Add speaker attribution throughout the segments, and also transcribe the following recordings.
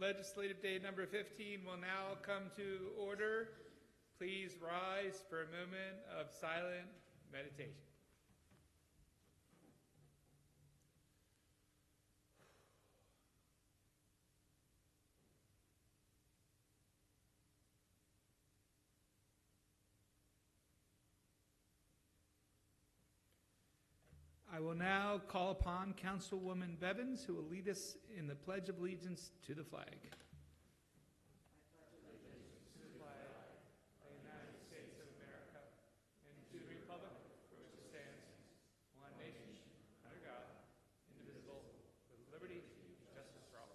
Speaker 1: Legislative Day number 15 will now come to order. Please rise for a moment of silent meditation. I will now call upon Councilwoman Bevins, who will lead us in the Pledge of Allegiance to the flag. I pledge allegiance to the flag of the United States of America and to the republic for which it stands, one nation, under God, indivisible, with liberty and justice for all.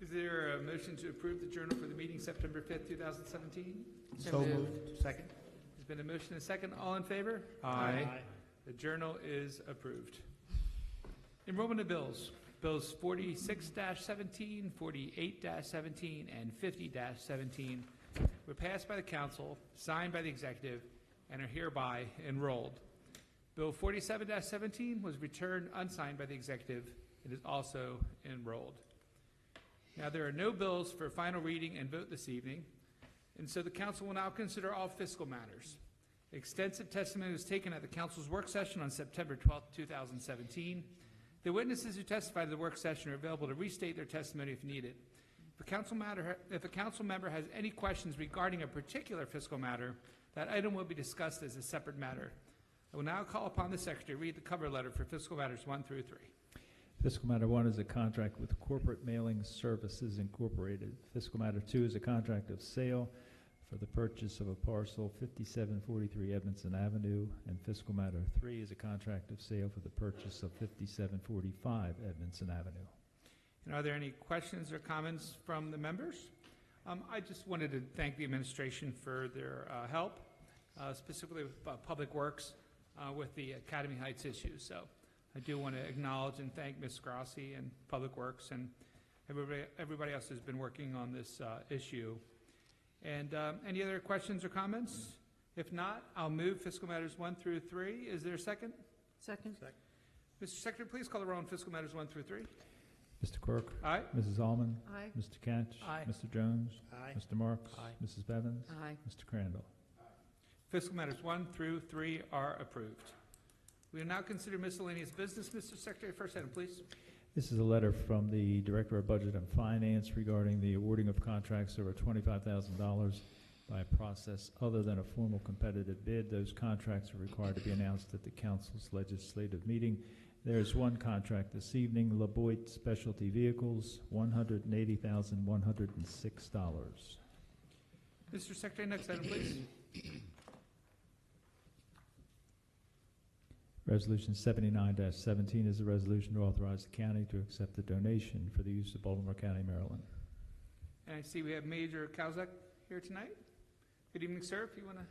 Speaker 1: Is there a motion to approve the journal for the meeting September 5th, 2017?
Speaker 2: So moved.
Speaker 3: Second.
Speaker 1: There's been a motion and a second. All in favor?
Speaker 3: Aye.
Speaker 1: The journal is approved. Enrollment of bills. Bills 46-17, 48-17, and 50-17 were passed by the council, signed by the executive, and are hereby enrolled. Bill 47-17 was returned unsigned by the executive. It is also enrolled. Now, there are no bills for final reading and vote this evening, and so the council will now consider all fiscal matters. Extensive testimony was taken at the council's work session on September 12, 2017. The witnesses who testified at the work session are available to restate their testimony if needed. If a council member has any questions regarding a particular fiscal matter, that item will be discussed as a separate matter. I will now call upon the secretary to read the cover letter for fiscal matters 1 through 3.
Speaker 2: Fiscal Matter 1 is a contract with Corporate Mailing Services Incorporated. Fiscal Matter 2 is a contract of sale for the purchase of a parcel 5743 Edmondson Avenue, and Fiscal Matter 3 is a contract of sale for the purchase of 5745 Edmondson Avenue.
Speaker 1: And are there any questions or comments from the members? I just wanted to thank the administration for their help, specifically with Public Works with the Academy Heights issue. So I do want to acknowledge and thank Ms. Grassi and Public Works and everybody else who's been working on this issue. And any other questions or comments? If not, I'll move fiscal matters 1 through 3. Is there a second?
Speaker 4: Second.
Speaker 1: Mr. Secretary, please call the roll on fiscal matters 1 through 3.
Speaker 2: Mr. Quirk?
Speaker 1: Aye.
Speaker 2: Mrs. Allman?
Speaker 4: Aye.
Speaker 2: Mr. Catch?
Speaker 1: Aye.
Speaker 2: Mr. Jones?
Speaker 3: Aye.
Speaker 2: Mr. Marks?
Speaker 3: Aye.
Speaker 2: Mrs. Bevins?
Speaker 4: Aye.
Speaker 2: Mr. Crandall?
Speaker 1: Fiscal matters 1 through 3 are approved. We will now consider miscellaneous business. Mr. Secretary, first item, please.
Speaker 2: This is a letter from the Director of Budget and Finance regarding the awarding of contracts over $25,000 by a process other than a formal competitive bid. Those contracts are required to be announced at the Council's legislative meeting. There is one contract this evening, LaBoite Specialty Vehicles, $180,106.
Speaker 1: Mr. Secretary, next item, please.
Speaker 2: Resolution 79-17 is a resolution to authorize the county to accept a donation for the use of Baltimore County, Maryland.
Speaker 1: And I see we have Major Kalzak here tonight. Good evening, sir. If you want to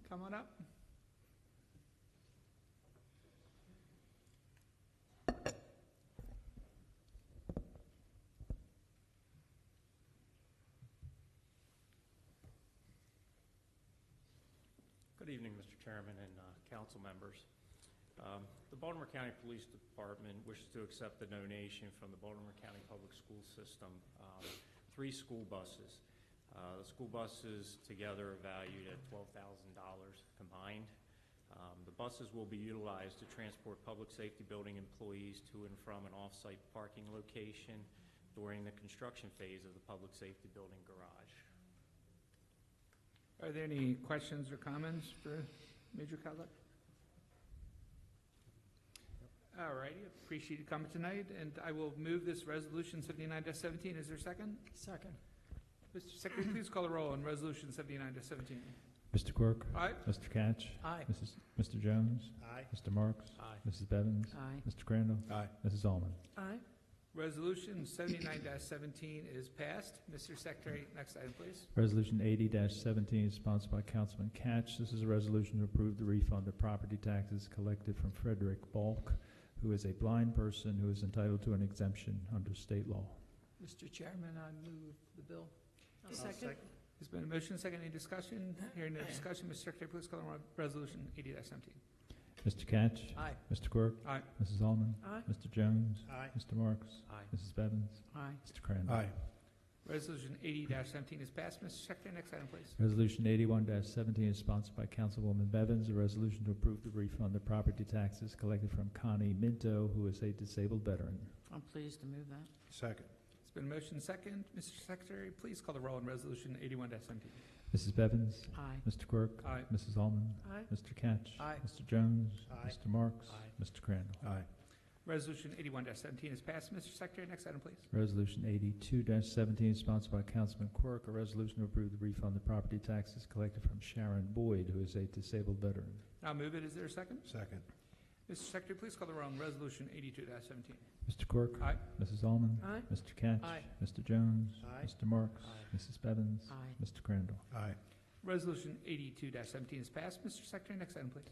Speaker 1: come on up.
Speaker 5: Good evening, Mr. Chairman and council members. The Baltimore County Police Department wishes to accept the donation from the Baltimore County Public School System, 3 school buses. The school buses together are valued at $12,000 combined. The buses will be utilized to transport public safety building employees to and from an off-site parking location during the construction phase of the public safety building garage.
Speaker 1: Are there any questions or comments for Major Kalzak? All righty, appreciate you coming tonight, and I will move this resolution 79-17. Is there a second?
Speaker 4: Second.
Speaker 1: Mr. Secretary, please call the roll on resolution 79-17.
Speaker 2: Mr. Quirk?
Speaker 1: Aye.
Speaker 2: Mr. Catch?
Speaker 4: Aye.
Speaker 2: Mr. Jones?
Speaker 3: Aye.
Speaker 2: Mr. Marks?
Speaker 5: Aye.
Speaker 2: Mrs. Bevins?
Speaker 4: Aye.
Speaker 2: Mr. Crandall?
Speaker 3: Aye.
Speaker 2: Mrs. Allman?
Speaker 4: Aye.
Speaker 1: Resolution 79-17 is passed. Mr. Secretary, next item, please.
Speaker 2: Resolution 80-17 is sponsored by Councilman Catch. This is a resolution to approve the refund of property taxes collected from Frederick Balk, who is a blind person who is entitled to an exemption under state law.
Speaker 3: Mr. Chairman, I move the bill.
Speaker 4: I'll second.
Speaker 1: There's been a motion, second, any discussion? Hearing no discussion, Mr. Secretary, please call the roll on Resolution 80-17.
Speaker 2: Mr. Catch?
Speaker 3: Aye.
Speaker 2: Mr. Quirk?
Speaker 1: Aye.
Speaker 2: Mrs. Allman?
Speaker 3: Aye.
Speaker 2: Mr. Jones?
Speaker 4: Aye.
Speaker 2: Mr. Marks?
Speaker 5: Aye.
Speaker 2: Mrs. Bevins?
Speaker 3: Aye.
Speaker 2: Mr. Crandall?
Speaker 1: Resolution 80-17 is passed. Mr. Secretary, next item, please.
Speaker 2: Resolution 81-17 is sponsored by Councilwoman Bevins, a resolution to approve the refund of property taxes collected from Connie Minto, who is a disabled veteran.
Speaker 3: I'm pleased to move that.
Speaker 4: Second.
Speaker 1: It's been a motion, second. Mr. Secretary, please call the roll on Resolution 81-17.
Speaker 2: Mrs. Bevins?
Speaker 3: Aye.
Speaker 2: Mr. Quirk?
Speaker 1: Aye.
Speaker 2: Mrs. Allman?
Speaker 3: Aye.
Speaker 2: Mr. Catch?
Speaker 3: Aye.
Speaker 2: Mr. Jones?
Speaker 4: Aye.
Speaker 2: Mr. Marks?
Speaker 5: Aye.
Speaker 2: Mr. Crandall?
Speaker 4: Aye.
Speaker 1: Resolution 81-17 is passed. Mr. Secretary, next item, please.
Speaker 2: Resolution 82-17 is sponsored by Councilman Quirk, a resolution to approve the refund of property taxes collected from Sharon Boyd, who is a disabled veteran.
Speaker 1: I'll move it. Is there a second?
Speaker 4: Second.
Speaker 1: Mr. Secretary, please call the roll on Resolution 82-17.
Speaker 2: Mr. Quirk?
Speaker 1: Aye.
Speaker 2: Mrs. Allman?
Speaker 3: Aye.
Speaker 2: Mr. Catch?
Speaker 3: Aye.
Speaker 2: Mr. Jones?
Speaker 4: Aye.
Speaker 2: Mr. Marks?
Speaker 5: Aye.
Speaker 2: Mrs. Bevins?
Speaker 3: Aye.
Speaker 2: Mr. Crandall?
Speaker 4: Aye.
Speaker 1: Resolution 82-17 is passed. Mr. Secretary, next item, please.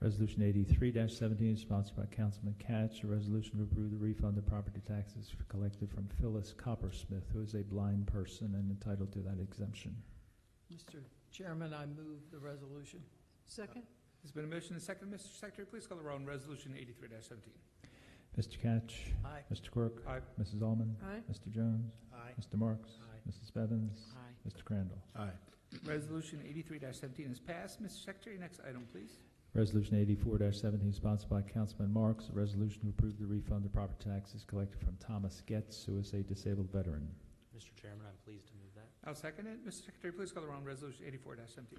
Speaker 2: Resolution 83-17 is sponsored by Councilman Catch, a resolution to approve the refund of property taxes collected from Phyllis Coppersmith, who is a blind person and entitled to that exemption.
Speaker 3: Mr. Chairman, I move the resolution. Second.
Speaker 1: There's been a motion and a second. Mr. Secretary, please call the roll on Resolution 83-17.
Speaker 2: Mr. Catch?
Speaker 3: Aye.
Speaker 2: Mr. Quirk?
Speaker 1: Aye.
Speaker 2: Mrs. Allman?
Speaker 3: Aye.
Speaker 2: Mr. Jones?
Speaker 4: Aye.
Speaker 2: Mr. Marks?
Speaker 5: Aye.
Speaker 2: Mrs. Bevins?
Speaker 3: Aye.
Speaker 2: Mr. Crandall?
Speaker 4: Aye.
Speaker 1: Resolution 83-17 is passed. Mr. Secretary, next item, please.
Speaker 2: Resolution 84-17 sponsored by Councilman Marks, a resolution to approve the refund of property taxes collected from Thomas Getz, who is a disabled veteran.
Speaker 5: Mr. Chairman, I'm pleased to move that.
Speaker 1: I'll second it. Mr. Secretary, please call the roll on Resolution 84-17.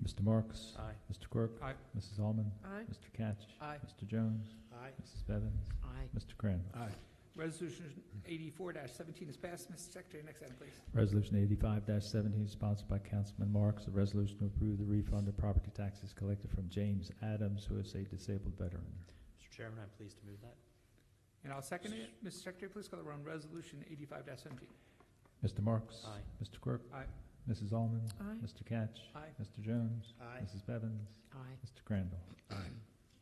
Speaker 2: Mr. Marks?
Speaker 5: Aye.
Speaker 2: Mr. Quirk?
Speaker 1: Aye.
Speaker 2: Mrs. Allman?
Speaker 3: Aye.
Speaker 2: Mr. Catch?
Speaker 3: Aye.
Speaker 2: Mr. Jones?
Speaker 4: Aye.
Speaker 2: Mrs. Bevins?
Speaker 3: Aye.
Speaker 2: Mr. Crandall?
Speaker 4: Aye.
Speaker 1: Resolution 84-17 is passed. Mr. Secretary, next item, please.
Speaker 2: Resolution 85-17 sponsored by Councilman Marks, a resolution to approve the refund of property taxes collected from James Adams, who is a disabled veteran.
Speaker 5: Mr. Chairman, I'm pleased to move that.
Speaker 1: And I'll second it. Mr. Secretary, please call the roll on Resolution 85-17.
Speaker 2: Mr. Marks?
Speaker 5: Aye.
Speaker 2: Mr. Quirk?
Speaker 1: Aye.
Speaker 2: Mrs. Allman?
Speaker 3: Aye.
Speaker 2: Mr. Catch?
Speaker 3: Aye.
Speaker 2: Mr. Jones?
Speaker 4: Aye.
Speaker 2: Mrs. Bevins?
Speaker 3: Aye.
Speaker 2: Mr. Crandall?
Speaker 4: Aye.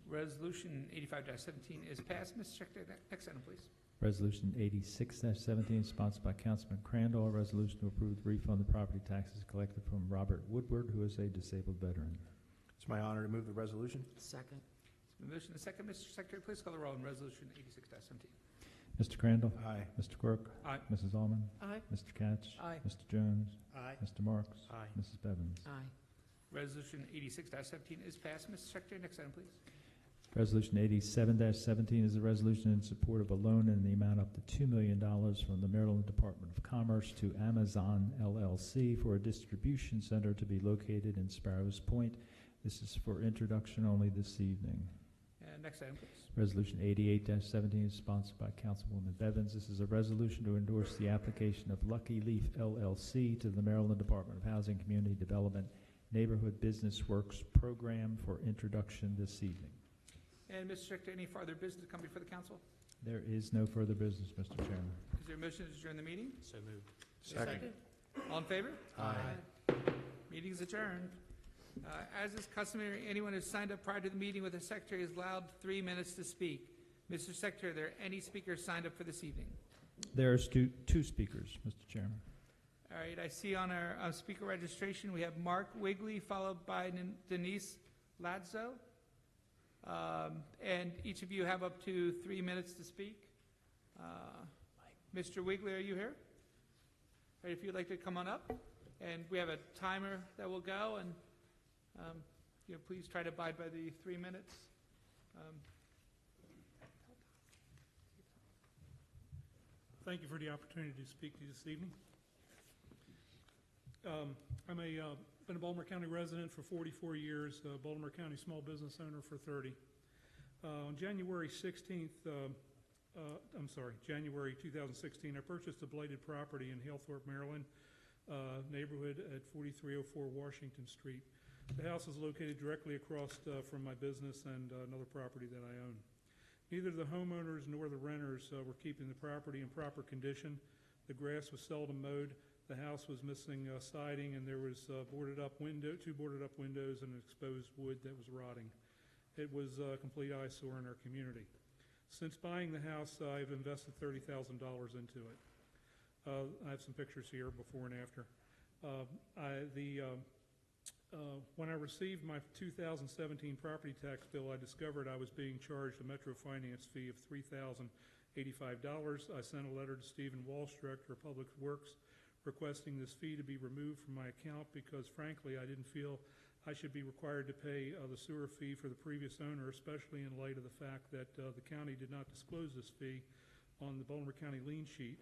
Speaker 1: Resolution 85-17 is passed. Mr. Secretary, next item, please.
Speaker 2: Resolution 86-17 sponsored by Councilman Crandall, a resolution to approve the refund of property taxes collected from Robert Woodward, who is a disabled veteran.
Speaker 4: It's my honor to move the resolution.
Speaker 3: Second.
Speaker 1: It's been motion and second. Mr. Secretary, please call the roll on Resolution 86-17.
Speaker 2: Mr. Crandall?
Speaker 4: Aye.
Speaker 2: Mr. Quirk?
Speaker 1: Aye.
Speaker 2: Mrs. Allman?
Speaker 3: Aye.
Speaker 2: Mr. Catch?
Speaker 3: Aye.
Speaker 2: Mr. Jones?
Speaker 4: Aye.
Speaker 2: Mr. Marks?
Speaker 5: Aye.
Speaker 2: Mrs. Bevins?
Speaker 3: Aye.
Speaker 1: Resolution 86-17 is passed. Mr. Secretary, next item, please.
Speaker 2: Resolution 87-17 is a resolution in support of a loan in the amount up to $2 million from the Maryland Department of Commerce to Amazon LLC for a distribution center to be located in Sparrows Point. This is for introduction only this evening.
Speaker 1: And next item, please.
Speaker 2: Resolution 88-17 is sponsored by Councilwoman Bevins. This is a resolution to endorse the application of Lucky Leaf LLC to the Maryland Department of Housing Community Development Neighborhood Business Works Program for introduction this evening.
Speaker 1: And Mr. Secretary, any further business to come before the council?
Speaker 2: There is no further business, Mr. Chairman.
Speaker 1: Is there a motion to adjourn the meeting?
Speaker 5: So moved.
Speaker 4: Second.
Speaker 1: All in favor?
Speaker 4: Aye.
Speaker 1: Meeting is adjourned. As is customary, anyone who signed up prior to the meeting with the secretary is allowed 3 minutes to speak. Mr. Secretary, are there any speakers signed up for this evening?
Speaker 2: There's two speakers, Mr. Chairman.
Speaker 1: All right, I see on our speaker registration, we have Mark Wigley, followed by Denise Ladzo. And each of you have up to 3 minutes to speak. Mr. Wigley, are you here? All right, if you'd like to come on up. And we have a timer that will go, and please try to abide by the 3 minutes.
Speaker 6: Thank you for the opportunity to speak to you this evening. I'm been a Baltimore County resident for 44 years, Baltimore County small business owner for 30. On January 2016, I purchased a blighted property in Halethorpe, Maryland, neighborhood at 4304 Washington Street. The house is located directly across from my business and another property that I own. Neither the homeowners nor the renters were keeping the property in proper condition. The grass was seldom mowed. The house was missing siding, and there was two boarded up windows and exposed wood that was rotting. It was a complete eyesore in our community. Since buying the house, I've invested $30,000 into it. I have some pictures here, before and after. When I received my 2017 property tax bill, I discovered I was being charged a Metro Finance fee of $3,085. I sent a letter to Stephen Walsh, Director of Public Works, requesting this fee to be removed from my account because, frankly, I didn't feel I should be required to pay the sewer fee for the previous owner, especially in light of the fact that the county did not disclose this fee on the Baltimore County lien sheet.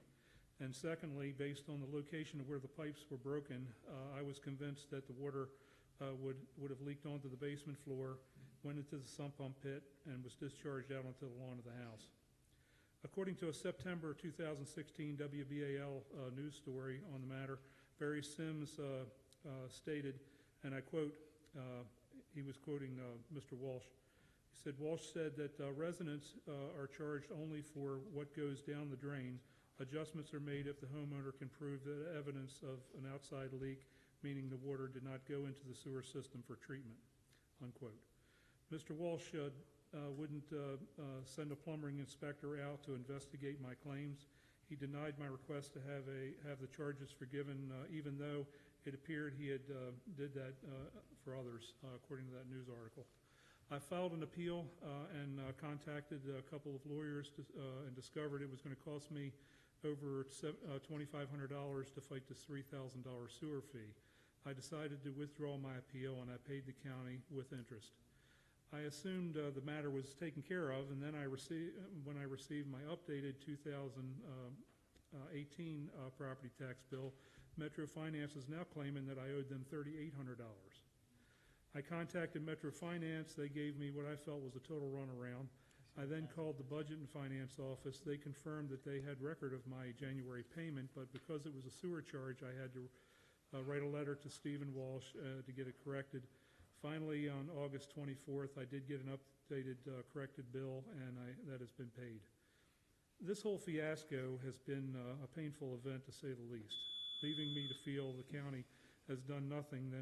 Speaker 6: And secondly, based on the location of where the pipes were broken, I was convinced that the water would have leaked onto the basement floor, went into the sump pump pit, and was discharged out onto the lawn of the house. According to a September 2016 WBAL news story on the matter, Barry Sims stated, and I quote, he was quoting Mr. Walsh. He said, Walsh said that residents are charged only for what goes down the drain. Adjustments are made if the homeowner can prove the evidence of an outside leak, meaning the water did not go into the sewer system for treatment, unquote. Mr. Walsh wouldn't send a plumbing inspector out to investigate my claims. He denied my request to have the charges forgiven, even though it appeared he had did that for others, according to that news article. I filed an appeal and contacted a couple of lawyers and discovered it was going to cost me over $2,500 to fight this $3,000 sewer fee. I decided to withdraw my appeal, and I paid the county with interest. I assumed the matter was taken care of, and then when I received my updated 2018 property tax bill, Metro Finance is now claiming that I owed them $3,800. I contacted Metro Finance. They gave me what I felt was a total runaround. I then called the Budget and Finance office. They confirmed that they had record of my January payment, but because it was a sewer charge, I had to write a letter to Stephen Walsh to get it corrected. Finally, on August 24th, I did get an updated corrected bill, and that has been paid. This whole fiasco has been a painful event, to say the least, leaving me to feel the county has done nothing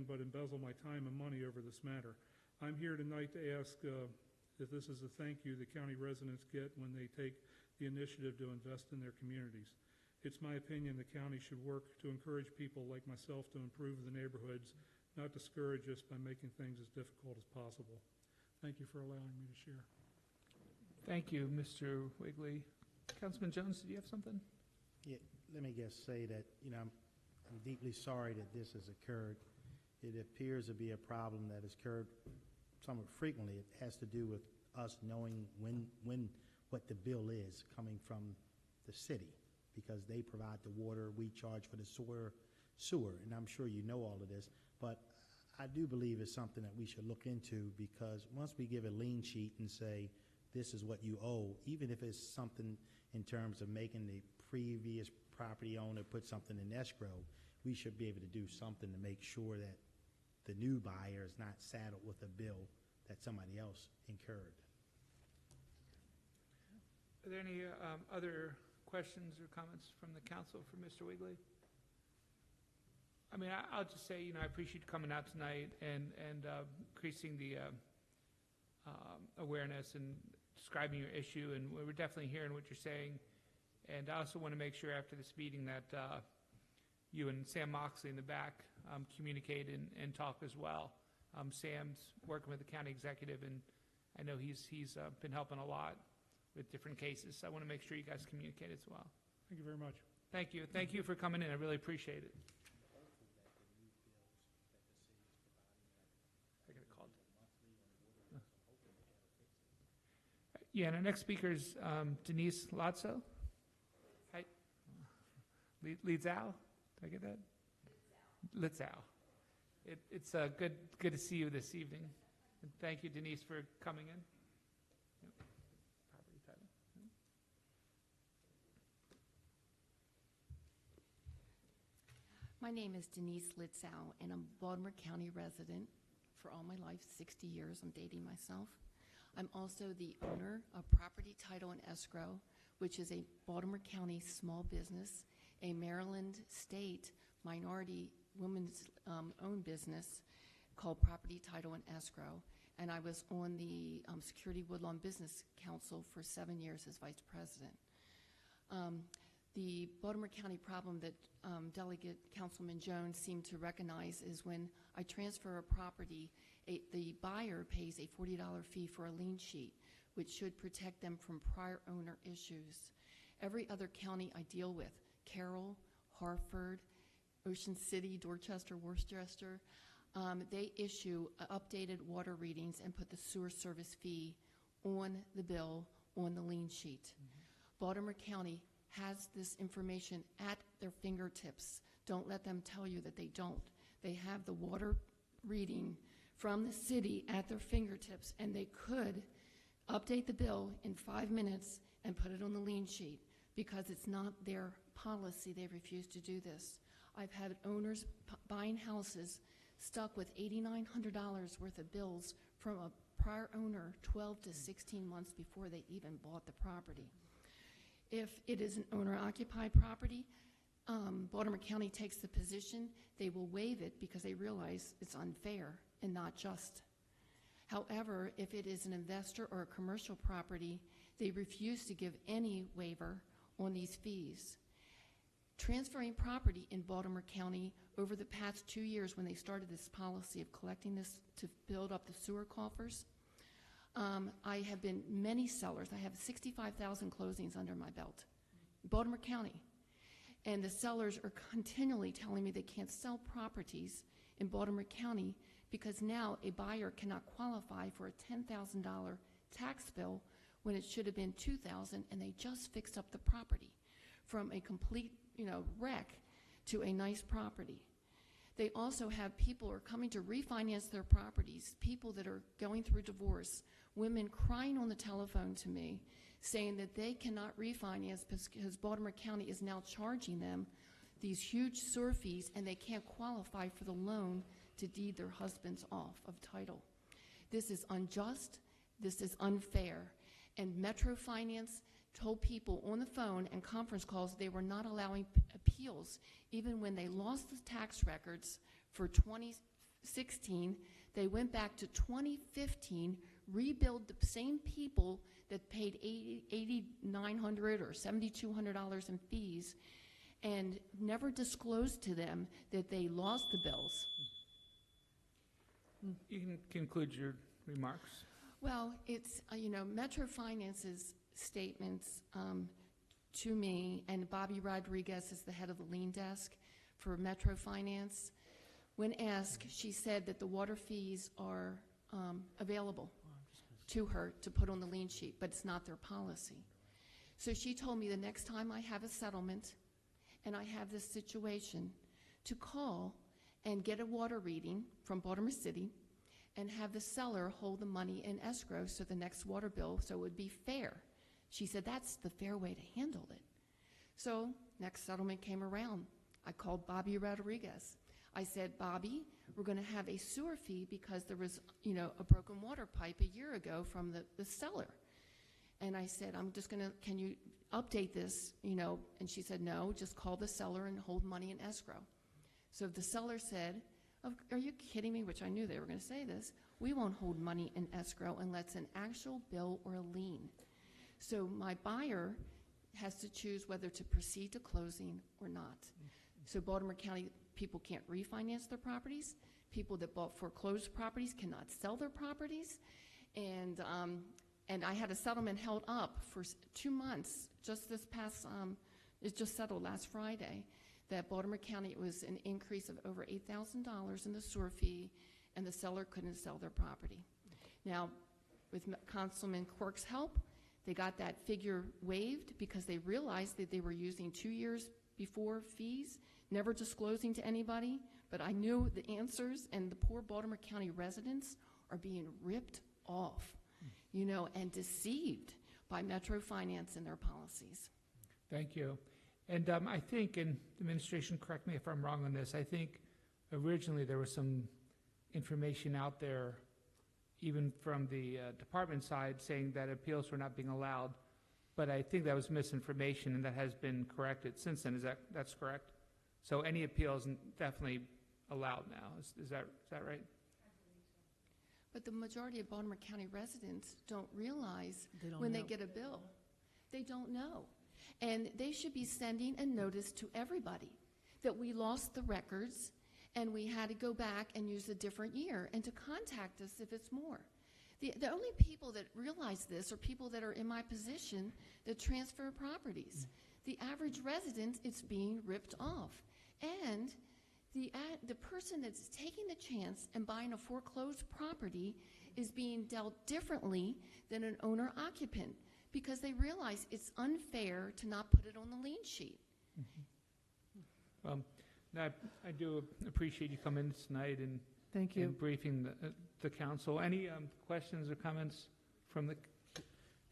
Speaker 6: but embezzle my time and money over this matter. I'm here tonight to ask if this is a thank you the county residents get when they take the initiative to invest in their communities. It's my opinion the county should work to encourage people like myself to improve the neighborhoods, not discourage us by making things as difficult as possible. Thank you for allowing me to share.
Speaker 1: Thank you, Mr. Wigley. Councilman Jones, did you have something?
Speaker 4: Yeah, let me just say that, I'm deeply sorry that this has occurred. It appears to be a problem that has occurred somewhat frequently. It has to do with us knowing what the bill is coming from the city, because they provide the water, we charge for the sewer, and I'm sure you know all of this, but I do believe it's something that we should look into, because once we give a lien sheet and say, this is what you owe, even if it's something in terms of making the previous property owner put something in escrow, we should be able to do something to make sure that the new buyer is not saddled with a bill that somebody else incurred.
Speaker 1: Are there any other questions or comments from the council for Mr. Wigley? I mean, I'll just say, I appreciate you coming out tonight and increasing the awareness and describing your issue, and we're definitely hearing what you're saying. And I also want to make sure after this meeting that you and Sam Moxley in the back communicate and talk as well. Sam's working with the county executive, and I know he's been helping a lot with different cases. So I want to make sure you guys communicate as well.
Speaker 6: Thank you very much.
Speaker 1: Thank you. Thank you for coming in. I really appreciate it. I got called. Yeah, and our next speaker is Denise Lotso. Hi. Litzau? Did I get that? Litzau. It's good to see you this evening. And thank you, Denise, for coming in. Yep. Property title. Yep.
Speaker 7: My name is Denise Litzau, and I'm a Baltimore County resident for all my life, 60 years. I'm dating myself. I'm also the owner of Property Title and Escrow, which is a Baltimore County small business, a Maryland State minority women's owned business called Property Title and Escrow. And I was on the Security Woodlawn Business Council for 7 years as vice president. The Baltimore County problem that Delegate Councilman Jones seemed to recognize is when I transfer a property, the buyer pays a $40 fee for a lien sheet, which should protect them from prior owner issues. Every other county I deal with, Carroll, Hartford, Ocean City, Dorchester, Worcester, they issue updated water readings and put the sewer service fee on the bill on the lien sheet. Baltimore County has this information at their fingertips. Don't let them tell you that they don't. They have the water reading from the city at their fingertips, and they could update the bill in 5 minutes and put it on the lien sheet. Because it's not their policy, they refuse to do this. I've had owners buying houses stuck with $8,900 worth of bills from a prior owner 12 to 16 months before they even bought the property. If it is an owner-occupied property, Baltimore County takes the position they will waive it because they realize it's unfair and not just. However, if it is an investor or a commercial property, they refuse to give any waiver on these fees. Transferring property in Baltimore County over the past 2 years when they started this policy of collecting this to build up the sewer coffers, I have been many sellers. I have 65,000 closings under my belt, Baltimore County. And the sellers are continually telling me they can't sell properties in Baltimore County because now a buyer cannot qualify for a $10,000 tax bill when it should have been $2,000, and they just fixed up the property from a complete, wreck to a nice property. They also have people who are coming to refinance their properties, people that are going through divorce, women crying on the telephone to me, saying that they cannot refinance because Baltimore County is now charging them these huge sewer fees, and they can't qualify for the loan to deed their husbands off of title. This is unjust. This is unfair. And Metro Finance told people on the phone and conference calls they were not allowing appeals. Even when they lost the tax records for 2016, they went back to 2015, rebuild the same people that paid $8,900 or $7,200 in fees, and never disclosed to them that they lost the bills.
Speaker 1: You can conclude your remarks.
Speaker 7: Well, it's, Metro Finance's statements to me, and Bobby Rodriguez is the head of the lien desk for Metro Finance. When asked, she said that the water fees are available to her to put on the lien sheet, but it's not their policy. So she told me the next time I have a settlement and I have this situation, to call and get a water reading from Baltimore City and have the seller hold the money in escrow so the next water bill, so it would be fair. She said that's the fair way to handle it. So next settlement came around. I called Bobby Rodriguez. I said, Bobby, we're going to have a sewer fee because there was, a broken water pipe a year ago from the seller. And I said, can you update this, And she said, no, just call the seller and hold money in escrow. So the seller said, are you kidding me? Which I knew they were going to say this. We won't hold money in escrow unless it's an actual bill or a lien. So my buyer has to choose whether to proceed to closing or not. So Baltimore County people can't refinance their properties. People that bought foreclosed properties cannot sell their properties. And I had a settlement held up for 2 months. Just this past, it just settled last Friday, that Baltimore County was an increase of over $8,000 in the sewer fee, and the seller couldn't sell their property. Now, with Councilman Quirk's help, they got that figure waived because they realized that they were using 2 years before fees, never disclosing to anybody, but I knew the answers, and the poor Baltimore County residents are being ripped off, and deceived by Metro Finance and their policies.
Speaker 1: Thank you. And I think, and the administration, correct me if I'm wrong on this, I think originally there was some information out there, even from the department side, saying that appeals were not being allowed. But I think that was misinformation, and that has been corrected since then. That's correct? So any appeals definitely allowed now. Is that right?
Speaker 7: But the majority of Baltimore County residents don't realize
Speaker 3: They don't
Speaker 7: when
Speaker 3: know.
Speaker 7: they get a bill. They don't know. And they should be sending a notice to everybody that we lost the records and we had to go back and use a different year and to contact us if it's more. The only people that realize this are people that are in my position that transfer properties. The average resident, it's being ripped off. And the person that's taking the chance and buying a foreclosed property is being dealt differently than an owner-occupant because they realize it's unfair to not put it on the lien sheet.
Speaker 1: I do appreciate you coming tonight and
Speaker 3: Thank you.
Speaker 1: and briefing the council. Any questions or comments from the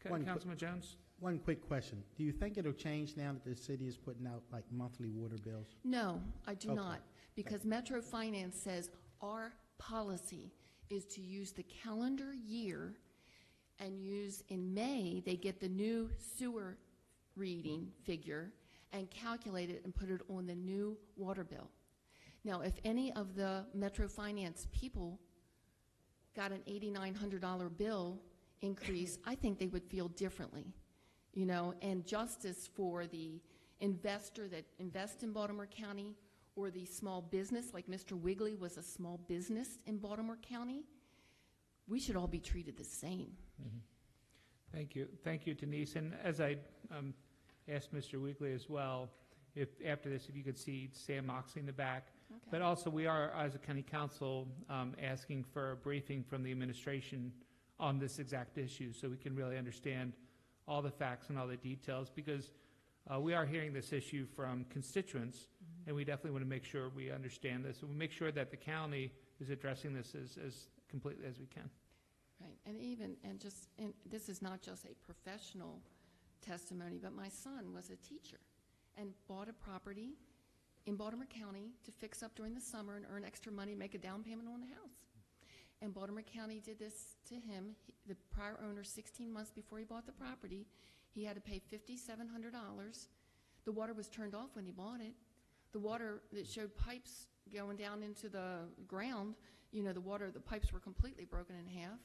Speaker 1: Councilman Jones?
Speaker 4: One quick question. Do you think it'll change now that the city is putting out like monthly water bills?
Speaker 7: No, I do
Speaker 4: Okay.
Speaker 7: not, because Metro Finance says our policy is to use the calendar year and use in May, they get the new sewer reading figure and calculate it and put it on the new water bill. Now, if any of the Metro Finance people got an $8,900 bill increase, I think they would feel differently, you know, and justice for the investor that invests in Baltimore County or the small business, like Mr. Wigley was a small business in Baltimore County, we should all be treated the same.
Speaker 1: Thank you. Thank you, Denise. And as I asked Mr. Weekly as well, if after this, if you could see Sam Moxley in the back.
Speaker 7: Okay.
Speaker 1: But also, we are, as a county council, asking for a briefing from the administration on this exact issue so we can really understand all the facts and all the details, because we are hearing this issue from constituents, and we definitely want to make sure we understand this, and we make sure that the county is addressing this as completely as we can.
Speaker 7: Right, and this is not just a professional testimony, but my son was a teacher and bought a property in Baltimore County to fix up during the summer and earn extra money, make a down payment on the house. And Baltimore County did this to him. The prior owner, 16 months before he bought the property, he had to pay $5,700. The water was turned off when he bought it. The water that showed pipes going down into the ground, you know, the pipes were completely broken in half.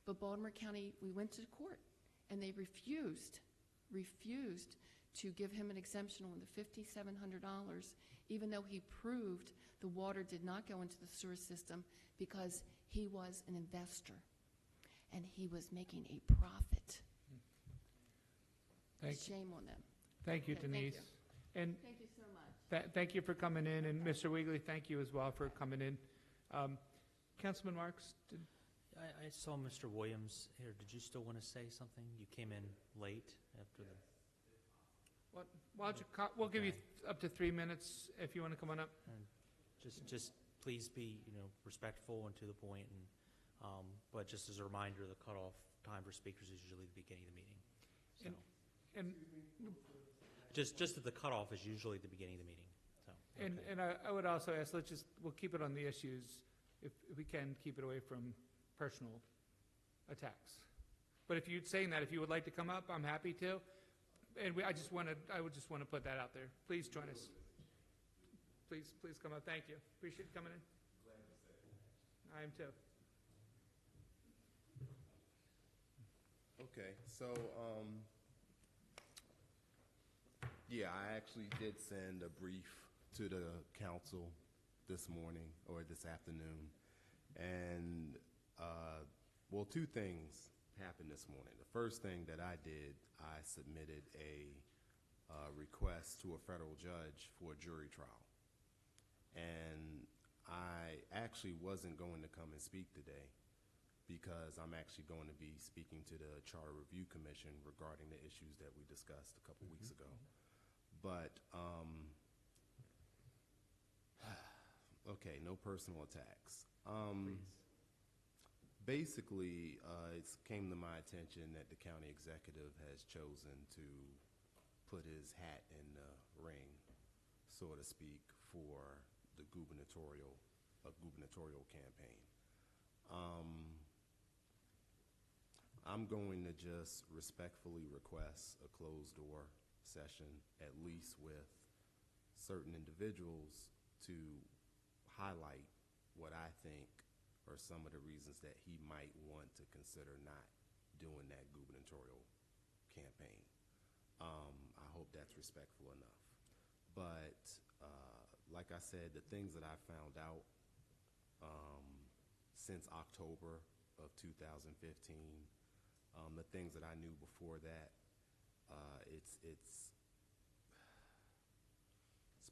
Speaker 7: But Baltimore County, we went to court, and they refused to give him an exemption on the $5,700, even though he proved the water did not go into the sewer system because he was an investor, and he was making a profit. Shame on them.
Speaker 1: Thank you,
Speaker 7: Okay, thank
Speaker 1: Denise.
Speaker 7: you.
Speaker 1: And
Speaker 7: Thank you so much.
Speaker 1: thank you for coming in, and Mr. Wegley, thank you as well for coming in. Councilman Marks,
Speaker 8: I saw Mr. Williams here. Did you still want to say something? You came in late after the...
Speaker 1: why don't you we'll give you up to 3 minutes if you want to come on up.
Speaker 8: Just please be, respectful and to the point. And but just as a reminder, the cutoff time for speakers is usually the beginning of the meeting. So
Speaker 1: And
Speaker 8: just that the cutoff is usually the beginning of the meeting. So
Speaker 1: and I would also ask, we'll keep it on the issues if we can, keep it away from personal attacks. But if you're saying that, if you would like to come up, I'm happy to. And I would just want to put that out there. Please join us. Please come up. Thank you. Appreciate you coming in. Glad to stay. I am too.
Speaker 9: Okay, so, yeah, I actually did send a brief to the council this morning or this afternoon. And, well, two things happened this morning. The first thing that I did, I submitted a request to a federal judge for a jury trial. And I actually wasn't going to come and speak today because I'm actually going to be speaking to the Charter Review Commission regarding the issues that we discussed a couple weeks ago. But, okay, no personal attacks. Basically, it came to my attention that the county executive has chosen to put his hat in the ring, so to speak, for the gubernatorial campaign. I'm going to just respectfully request a closed-door session, at least with certain individuals, to highlight what I think are some of the reasons that he might want to consider not doing that gubernatorial campaign. I hope that's respectful enough. But like I said, the things that I found out since October of 2015, the things that I knew before that, it's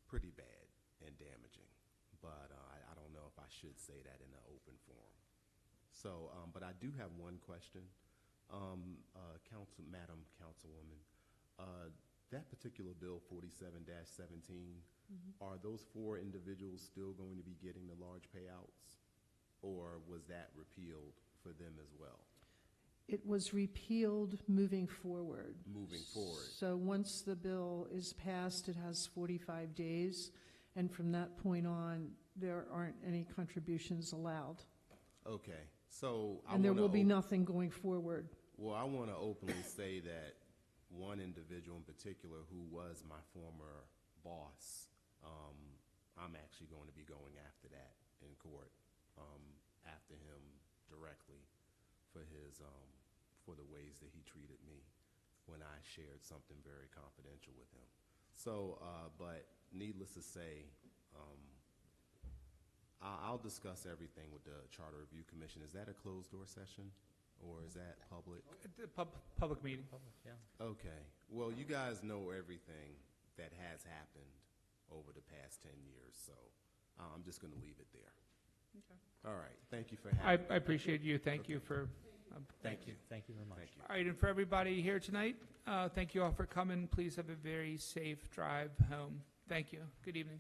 Speaker 9: pretty bad and damaging. But I don't know if I should say that in an open forum. So, but I do have one question, Madam Councilwoman. That particular bill, 47-17, are those 4 individuals still going to be getting the large payouts, or was that repealed for them as well?
Speaker 3: It was repealed moving forward.
Speaker 9: Moving forward.
Speaker 3: So once the bill is passed, it has 45 days, and from that point on, there aren't any contributions allowed.
Speaker 9: Okay, so
Speaker 3: And there will be nothing going forward.
Speaker 9: Well, I want to openly say that one individual in particular who was my former boss, I'm actually going to be going after that in court, after him directly for his for the ways that he treated me when I shared something very confidential with him. So, but needless to say, I'll discuss everything with the Charter Review Commission. Is that a closed door session, or is that public?
Speaker 1: Public meeting.
Speaker 8: Yeah.
Speaker 9: Okay. Well, you guys know everything that has happened over the past 10 years, so I'm just going to leave it there.
Speaker 3: Okay.
Speaker 9: All right. Thank you for having me.
Speaker 1: I appreciate you. Thank you for.
Speaker 8: Thank you very much.
Speaker 9: Thank you.
Speaker 1: All right, and for everybody here tonight, thank you all for coming. Please have a very safe drive home. Thank you. Good evening.